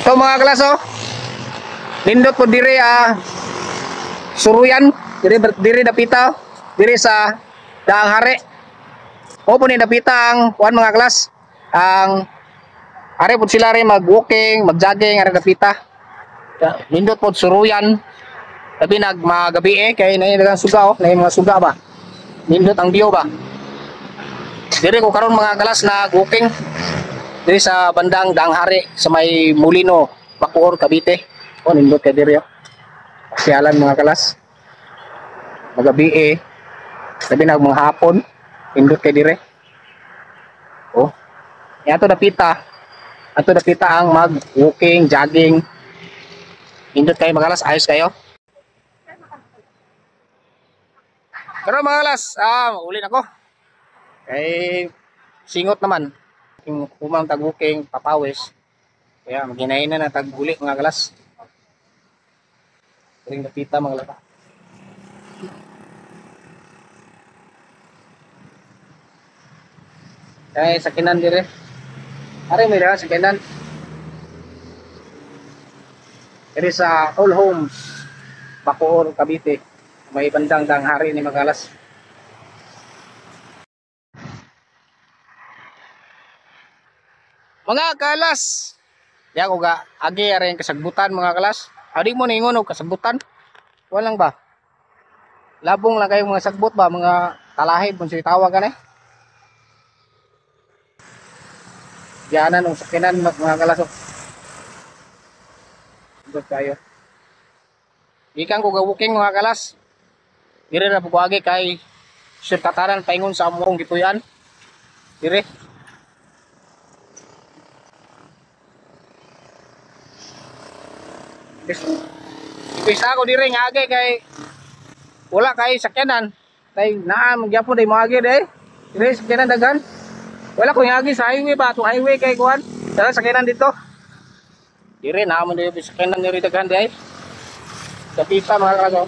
So mga klaso, nindot po diri suruyan, diri dapita, diri sa Daang Hari. O po ni dapita ang kuan mga klas, ang are po sila rin mag-walking, mag-jogging, are dapita. Nindot po suruyan, tapi magabi kay nailagang suga na mga suga ba. Nindot ang view ba. Diri ko karon mga klas na walking diri sa bandang Daang Hari sa may Molino, Bacoor, Cavite. O nindot kay diri. Sialan mga klas. Magabi sabi na mga hapon nindot kay dire. Oh. Ato dapita ang mag-walking, jogging. Nindot kayo mga klas, ayos kayo. Pero mga klas, uli na ko. Kay singot naman. Kumang tag-walking, papawis. Kaya maghinayin na tag-uli mga klas. Ring dapita mga lata. Kaya sakinan dire. Are may ra sakinan. Diri sa All Homes, Bacoor, Cavite. May bandang Daang Hari ni Magalas. Mga kalas, di ako ga agi rin kasagbutan mga kalas. Adi mo ningon og kasagbutan. Walang ba? Labong lang kayong mga sagbot ba, mga talahib kung siya tawag kan Diyanan ng sakinan mga kalas. Dito kayo. Ikan ko ga-walking mga kalas. Dire na po agi kay sir tataran paingon sa among gipuyan. Dire. Ipisa ako dire nga agi kay wala kay sakyanan. Kay naa magyapon day mga agi day. Dire sakyanan daghan. Wala ko agi sa highway ba, to highway kay kuan. Dala sakyanan dito. Dire naa man day sakyanan diri daghan day. Kapita mga kaso.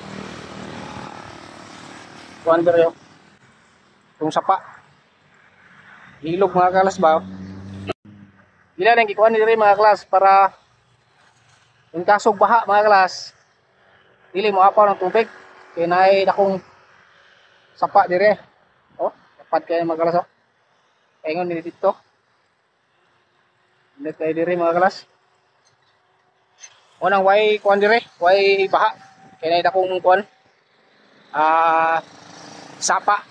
Kuan dire yo. Tung sapa. Ilog mga kalas ba. Ila nang gikuan dire mga klas para yung kasog baha mga klas. Dili mo apaw ng tubig. Kaya naay akong sapa dire. Oh, dapat kayo mga klas oh. Paingon ni dito. Hindi kayo dire mga klas. Unang way kuan dire, way baha. Kaya naay akong kuan. Sapa.